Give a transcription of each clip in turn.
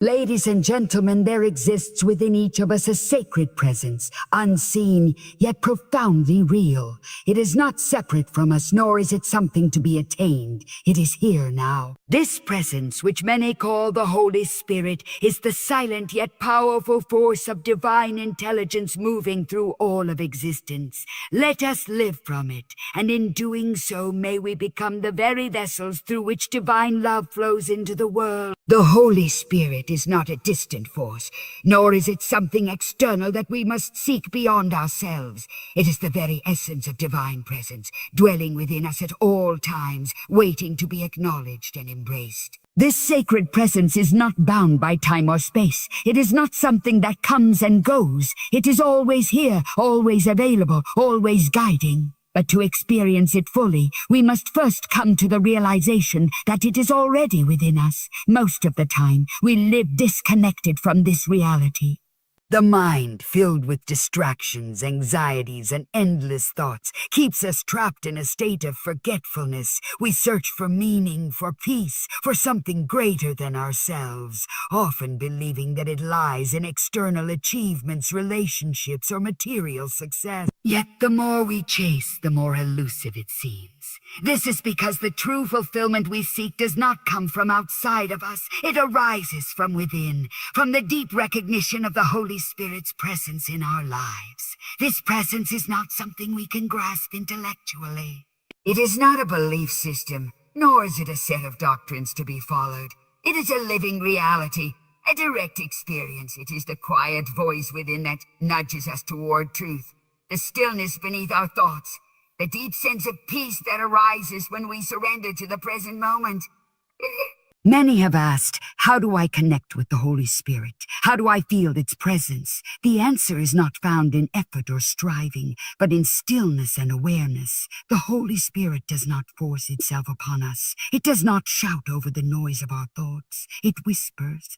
Ladies and gentlemen, there exists within each of us a sacred presence, unseen, yet profoundly real. It is not separate from us, nor is it something to be attained. It is here now. This presence, which many call the Holy Spirit, is the silent yet powerful force of divine intelligence moving through all of existence. Let us live from it, and in doing so may we become the very vessels through which divine love flows into the world. The Holy Spirit is not a distant force, nor is it something external that we must seek beyond ourselves. It is the very essence of divine presence, dwelling within us at all times, waiting to be acknowledged and embraced. This sacred presence is not bound by time or space. It is not something that comes and goes. It is always here, always available, always guiding. But to experience it fully, we must first come to the realization that it is already within us. Most of the time, we live disconnected from this reality. The mind, filled with distractions, anxieties, and endless thoughts, keeps us trapped in a state of forgetfulness. We search for meaning, for peace, for something greater than ourselves, often believing that it lies in external achievements, relationships, or material success. Yet the more we chase, the more elusive it seems. This is because the true fulfillment we seek does not come from outside of us. It arises from within, from the deep recognition of the Holy Spirit's presence in our lives. This presence is not something we can grasp intellectually. It is not a belief system, nor is it a set of doctrines to be followed. It is a living reality, a direct experience. It is the quiet voice within that nudges us toward truth, the stillness beneath our thoughts, the deep sense of peace that arises when we surrender to the present moment. Many have asked, how do I connect with the Holy Spirit? How do I feel its presence? The answer is not found in effort or striving, but in stillness and awareness. The Holy Spirit does not force itself upon us. It does not shout over the noise of our thoughts. It whispers.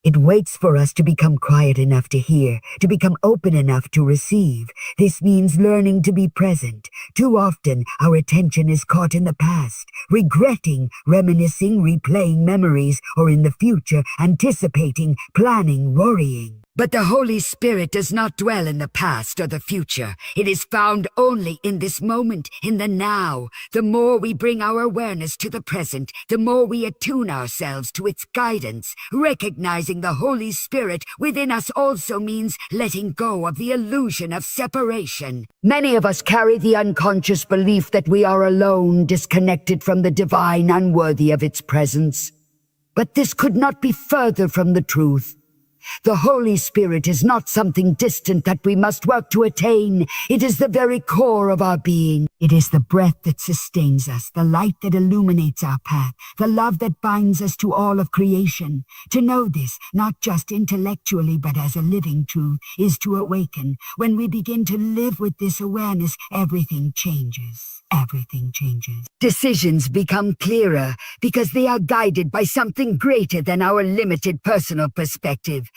It waits for us to become quiet enough to hear, to become open enough to receive. This means learning to be present. Too often, our attention is caught in the past, regretting, reminiscing, replaying memories, or in the future, anticipating, planning, worrying. But the Holy Spirit does not dwell in the past or the future. It is found only in this moment, in the now. The more we bring our awareness to the present, the more we attune ourselves to its guidance. Recognizing the Holy Spirit within us also means letting go of the illusion of separation. Many of us carry the unconscious belief that we are alone, disconnected from the divine, unworthy of its presence. But this could not be further from the truth. The Holy Spirit is not something distant that we must work to attain. It is the very core of our being. It is the breath that sustains us, the light that illuminates our path, the love that binds us to all of creation. To know this, not just intellectually but as a living truth, is to awaken. When we begin to live with this awareness, everything changes. Everything changes. Decisions become clearer because they are guided by something greater than our limited personal perspective.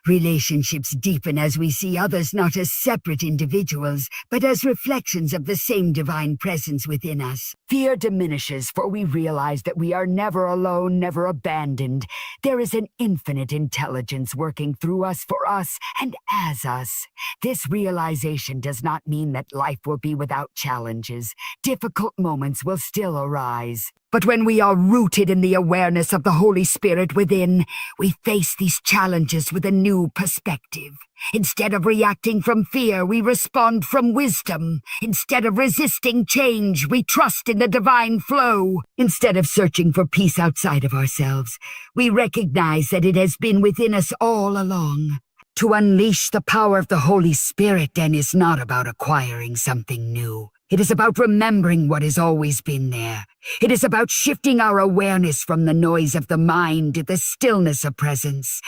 Relationships deepen as we see others not as separate individuals, but as reflections of the same divine presence within us. Fear diminishes, for we realize that we are never alone, never abandoned. There is an infinite intelligence working through us, for us, and as us. This realization does not mean that life will be without challenges. Difficult moments will still arise. But when we are rooted in the awareness of the Holy Spirit within, we face these challenges with a new perspective. Instead of reacting from fear, we respond from wisdom. Instead of resisting change, we trust in the divine flow. Instead of searching for peace outside of ourselves, we recognize that it has been within us all along. To unleash the power of the Holy Spirit, then, is not about acquiring something new. It is about remembering what has always been there. It is about shifting our awareness from the noise of the mind to the stillness of presence.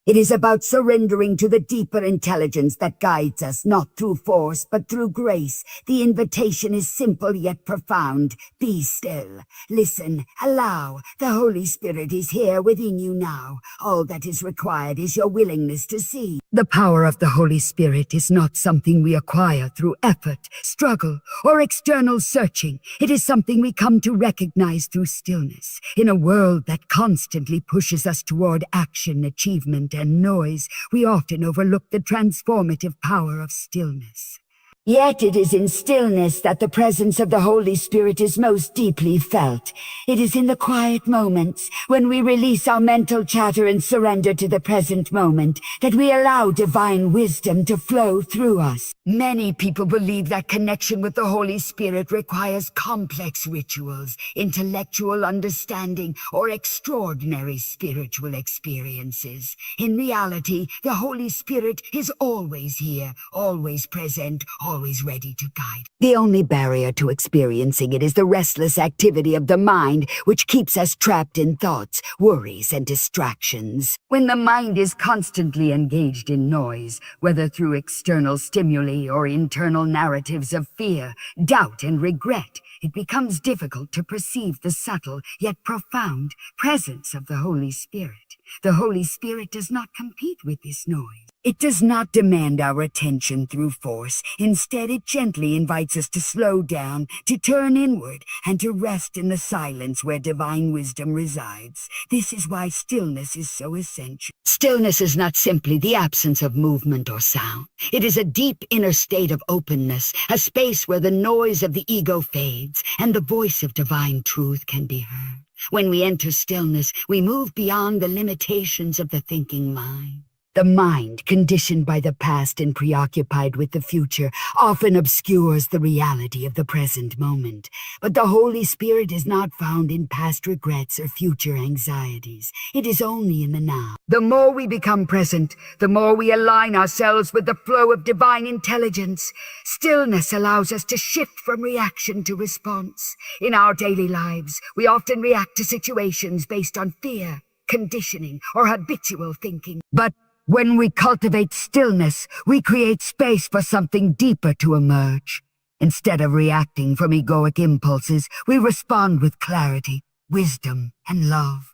It is about surrendering to the deeper intelligence that guides us, not through force, but through grace. The invitation is simple yet profound. Be still. Listen. Allow. The Holy Spirit is here within you now. All that is required is your willingness to see. The power of the Holy Spirit is not something we acquire through effort, struggle, or external searching. It is something we come to recognize through stillness. In a world that constantly pushes us toward action, achievement, and noise, we often overlook the transformative power of stillness. Yet it is in stillness that the presence of the Holy Spirit is most deeply felt. It is in the quiet moments, when we release our mental chatter and surrender to the present moment, that we allow divine wisdom to flow through us. Many people believe that connection with the Holy Spirit requires complex rituals, intellectual understanding, or extraordinary spiritual experiences. In reality, the Holy Spirit is always here, always present, always ready to guide. The only barrier to experiencing it is the restless activity of the mind, which keeps us trapped in thoughts, worries, and distractions. When the mind is constantly engaged in noise, whether through external stimuli or internal narratives of fear, doubt, and regret, it becomes difficult to perceive the subtle yet profound presence of the Holy Spirit. The Holy Spirit does not compete with this noise. It does not demand our attention through force. Instead, it gently invites us to slow down, to turn inward, and to rest in the silence where divine wisdom resides. This is why stillness is so essential. Stillness is not simply the absence of movement or sound. It is a deep inner state of openness, a space where the noise of the ego fades and the voice of divine truth can be heard. When we enter stillness, we move beyond the limitations of the thinking mind. The mind, conditioned by the past and preoccupied with the future, often obscures the reality of the present moment. But the Holy Spirit is not found in past regrets or future anxieties. It is only in the now. The more we become present, the more we align ourselves with the flow of divine intelligence. Stillness allows us to shift from reaction to response. In our daily lives, we often react to situations based on fear, conditioning, or habitual thinking. But when we cultivate stillness, we create space for something deeper to emerge. Instead of reacting from egoic impulses, we respond with clarity, wisdom, and love.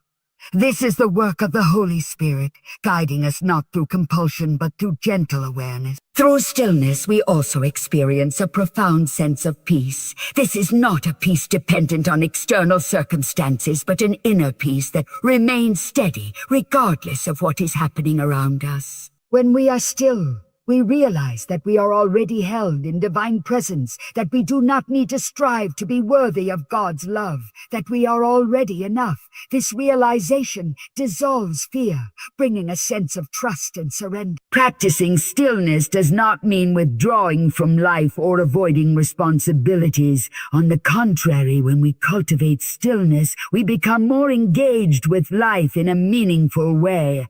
This is the work of the Holy Spirit, guiding us not through compulsion but through gentle awareness. Through stillness, we also experience a profound sense of peace. This is not a peace dependent on external circumstances, but an inner peace that remains steady regardless of what is happening around us. When we are still, we realize that we are already held in divine presence, that we do not need to strive to be worthy of God's love, that we are already enough. This realization dissolves fear, bringing a sense of trust and surrender. Practicing stillness does not mean withdrawing from life or avoiding responsibilities. On the contrary, when we cultivate stillness, we become more engaged with life in a meaningful way.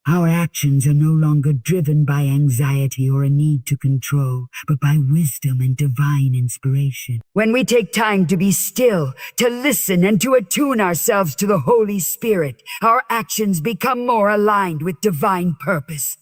Our actions are no longer driven by anxiety or a need to control, but by wisdom and divine inspiration. When we take time to be still, to listen, and to attune ourselves to the Holy Spirit, our actions become more aligned with divine purpose.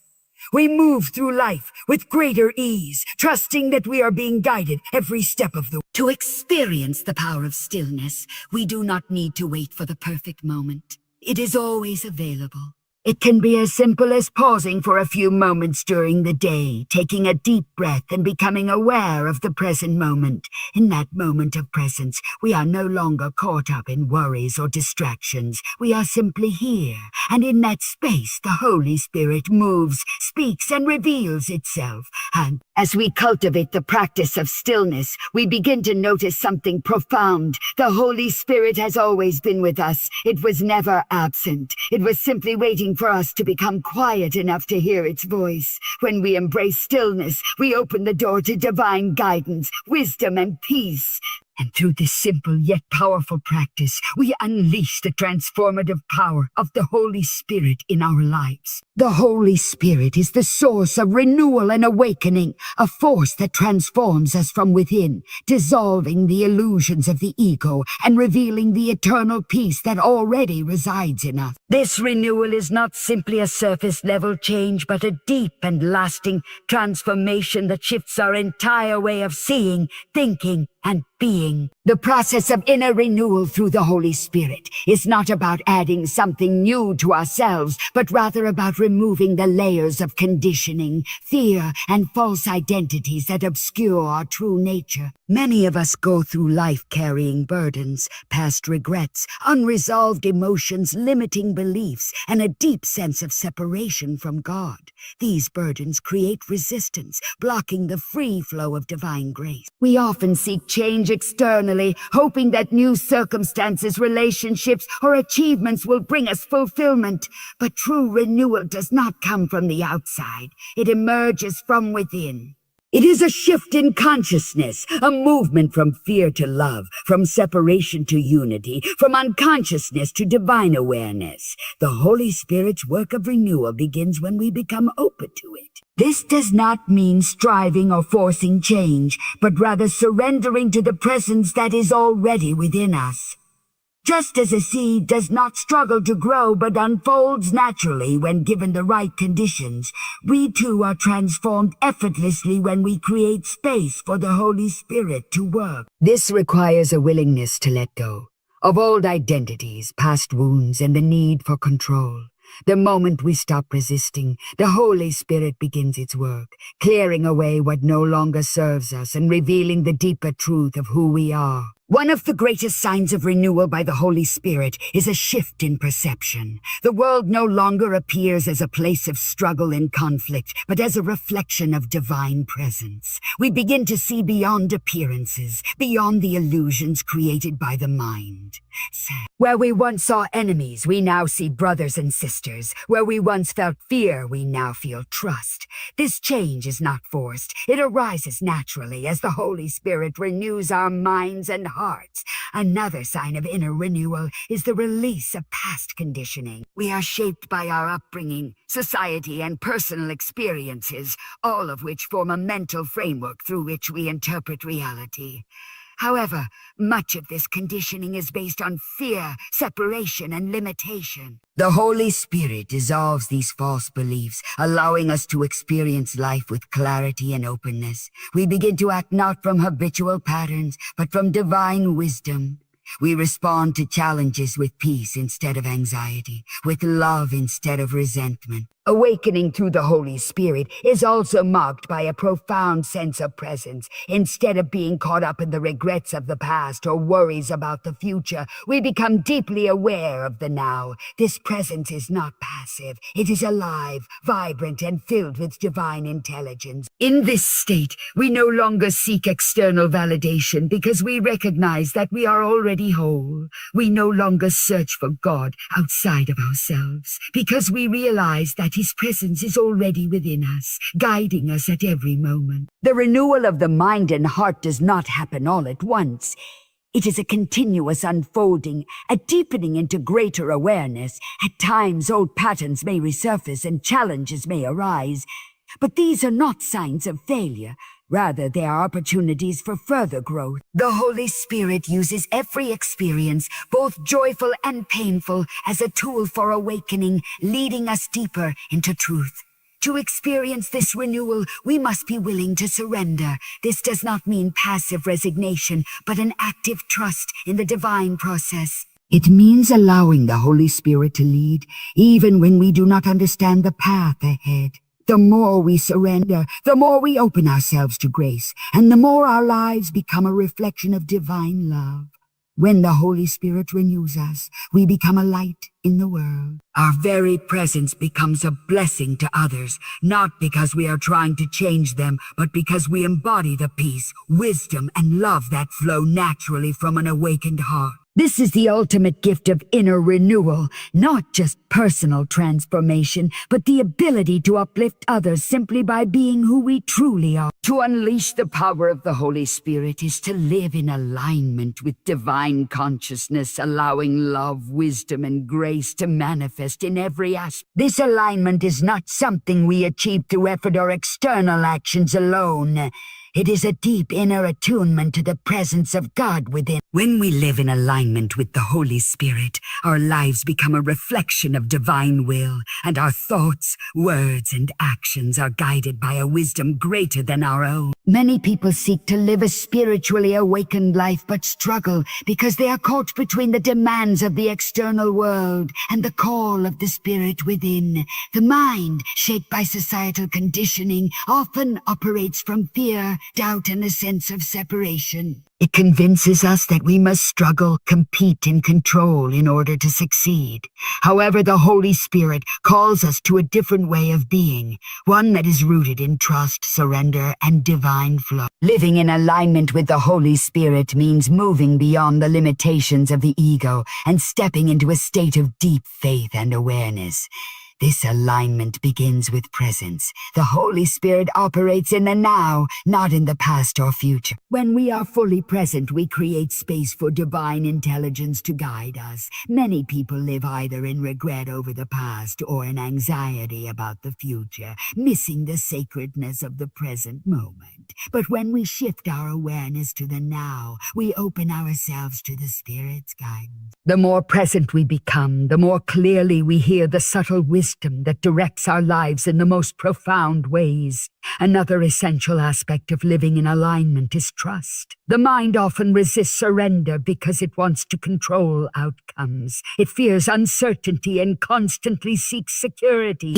We move through life with greater ease, trusting that we are being guided every step of the way. To experience the power of stillness, we do not need to wait for the perfect moment. It is always available. It can be as simple as pausing for a few moments during the day, taking a deep breath and becoming aware of the present moment. In that moment of presence, we are no longer caught up in worries or distractions. We are simply here, and in that space, the Holy Spirit moves, speaks, and reveals itself. And as we cultivate the practice of stillness, we begin to notice something profound. The Holy Spirit has always been with us. It was never absent. It was simply waiting for us to become quiet enough to hear its voice. When we embrace stillness, we open the door to divine guidance, wisdom, and peace. And through this simple yet powerful practice, we unleash the transformative power of the Holy Spirit in our lives. The Holy Spirit is the source of renewal and awakening, a force that transforms us from within, dissolving the illusions of the ego and revealing the eternal peace that already resides in us. This renewal is not simply a surface-level change, but a deep and lasting transformation that shifts our entire way of seeing, thinking, and being. The process of inner renewal through the Holy Spirit is not about adding something new to ourselves, but rather about removing the layers of conditioning, fear, and false identities that obscure our true nature. Many of us go through life carrying burdens, past regrets, unresolved emotions, limiting beliefs, and a deep sense of separation from God. These burdens create resistance, blocking the free flow of divine grace. We often seek change externally, hoping that new circumstances, relationships, or achievements will bring us fulfillment. But true renewal does not come from the outside. It emerges from within. It is a shift in consciousness, a movement from fear to love, from separation to unity, from unconsciousness to divine awareness. The Holy Spirit's work of renewal begins when we become open to it. This does not mean striving or forcing change, but rather surrendering to the presence that is already within us. Just as a seed does not struggle to grow but unfolds naturally when given the right conditions, we too are transformed effortlessly when we create space for the Holy Spirit to work. This requires a willingness to let go of old identities, past wounds, and the need for control. The moment we stop resisting, the Holy Spirit begins its work, clearing away what no longer serves us and revealing the deeper truth of who we are. One of the greatest signs of renewal by the Holy Spirit is a shift in perception. The world no longer appears as a place of struggle and conflict, but as a reflection of divine presence. We begin to see beyond appearances, beyond the illusions created by the mind. Where we once saw enemies, we now see brothers and sisters. Where we once felt fear, we now feel trust. This change is not forced. It arises naturally as the Holy Spirit renews our minds and hearts. Another sign of inner renewal is the release of past conditioning. We are shaped by our upbringing, society, and personal experiences, all of which form a mental framework through which we interpret reality. However, much of this conditioning is based on fear, separation, and limitation. The Holy Spirit dissolves these false beliefs, allowing us to experience life with clarity and openness. We begin to act not from habitual patterns, but from divine wisdom. We respond to challenges with peace instead of anxiety, with love instead of resentment. Awakening through the Holy Spirit is also marked by a profound sense of presence. Instead of being caught up in the regrets of the past or worries about the future, we become deeply aware of the now. This presence is not passive. It is alive, vibrant, and filled with divine intelligence. In this state, we no longer seek external validation because we recognize that we are already whole. We no longer search for God outside of ourselves because we realize that His presence is already within us, guiding us at every moment. The renewal of the mind and heart does not happen all at once. It is a continuous unfolding, a deepening into greater awareness. At times, old patterns may resurface and challenges may arise, but these are not signs of failure. Rather, they are opportunities for further growth. The Holy Spirit uses every experience, both joyful and painful, as a tool for awakening, leading us deeper into truth. To experience this renewal, we must be willing to surrender. This does not mean passive resignation, but an active trust in the divine process. It means allowing the Holy Spirit to lead, even when we do not understand the path ahead. The more we surrender, the more we open ourselves to grace, and the more our lives become a reflection of divine love. When the Holy Spirit renews us, we become a light in the world. Our very presence becomes a blessing to others, not because we are trying to change them, but because we embody the peace, wisdom, and love that flow naturally from an awakened heart. This is the ultimate gift of inner renewal, not just personal transformation, but the ability to uplift others simply by being who we truly are. To unleash the power of the Holy Spirit is to live in alignment with divine consciousness, allowing love, wisdom, and grace to manifest in every aspect. This alignment is not something we achieve through effort or external actions alone. It is a deep inner attunement to the presence of God within. When we live in alignment with the Holy Spirit, our lives become a reflection of divine will, and our thoughts, words, and actions are guided by a wisdom greater than our own. Many people seek to live a spiritually awakened life but struggle because they are caught between the demands of the external world and the call of the spirit within. The mind, shaped by societal conditioning, often operates from fear, doubt, and a sense of separation. It convinces us that we must struggle, compete, and control in order to succeed. However, the Holy Spirit calls us to a different way of being, one that is rooted in trust, surrender, and divine flow. Living in alignment with the Holy Spirit means moving beyond the limitations of the ego and stepping into a state of deep faith and awareness. This alignment begins with presence. The Holy Spirit operates in the now, not in the past or future. When we are fully present, we create space for divine intelligence to guide us. Many people live either in regret over the past or in anxiety about the future, missing the sacredness of the present moment. But when we shift our awareness to the now, we open ourselves to the Spirit's guidance. The more present we become, the more clearly we hear the subtle wisdom that directs our lives in the most profound ways. Another essential aspect of living in alignment is trust. The mind often resists surrender because it wants to control outcomes. It fears uncertainty and constantly seeks security.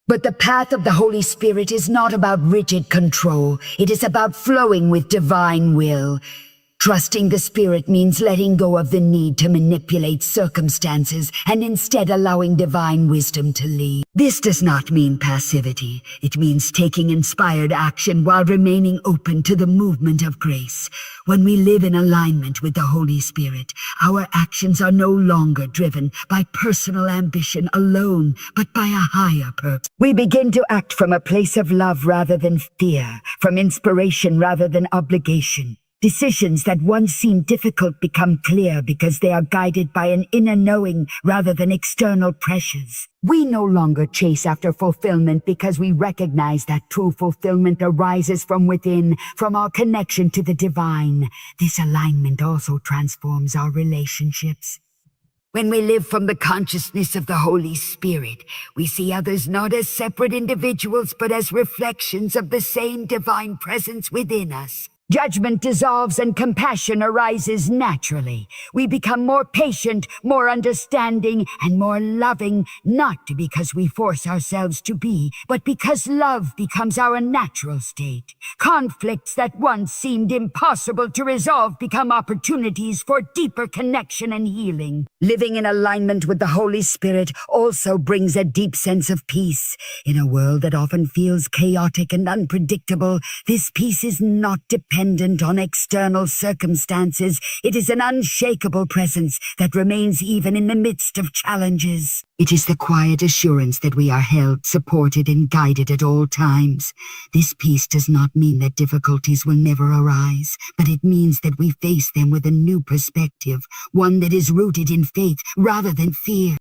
But the path of the Holy Spirit is not about rigid control. It is about flowing with divine will. Trusting the Spirit means letting go of the need to manipulate circumstances and instead allowing divine wisdom to lead. This does not mean passivity. It means taking inspired action while remaining open to the movement of grace. When we live in alignment with the Holy Spirit, our actions are no longer driven by personal ambition alone, but by a higher purpose. We begin to act from a place of love rather than fear, from inspiration rather than obligation. Decisions that once seemed difficult become clear because they are guided by an inner knowing rather than external pressures. We no longer chase after fulfillment because we recognize that true fulfillment arises from within, from our connection to the divine. This alignment also transforms our relationships. When we live from the consciousness of the Holy Spirit, we see others not as separate individuals but as reflections of the same divine presence within us. Judgment dissolves and compassion arises naturally. We become more patient, more understanding, and more loving, not because we force ourselves to be, but because love becomes our natural state. Conflicts that once seemed impossible to resolve become opportunities for deeper connection and healing. Living in alignment with the Holy Spirit also brings a deep sense of peace. In a world that often feels chaotic and unpredictable, this peace is not dependent on external circumstances. It is an unshakable presence that remains even in the midst of challenges. It is the quiet assurance that we are held, supported, and guided at all times. This peace does not mean that difficulties will never arise, but it means that we face them with a new perspective, one that is rooted in faith rather than fear.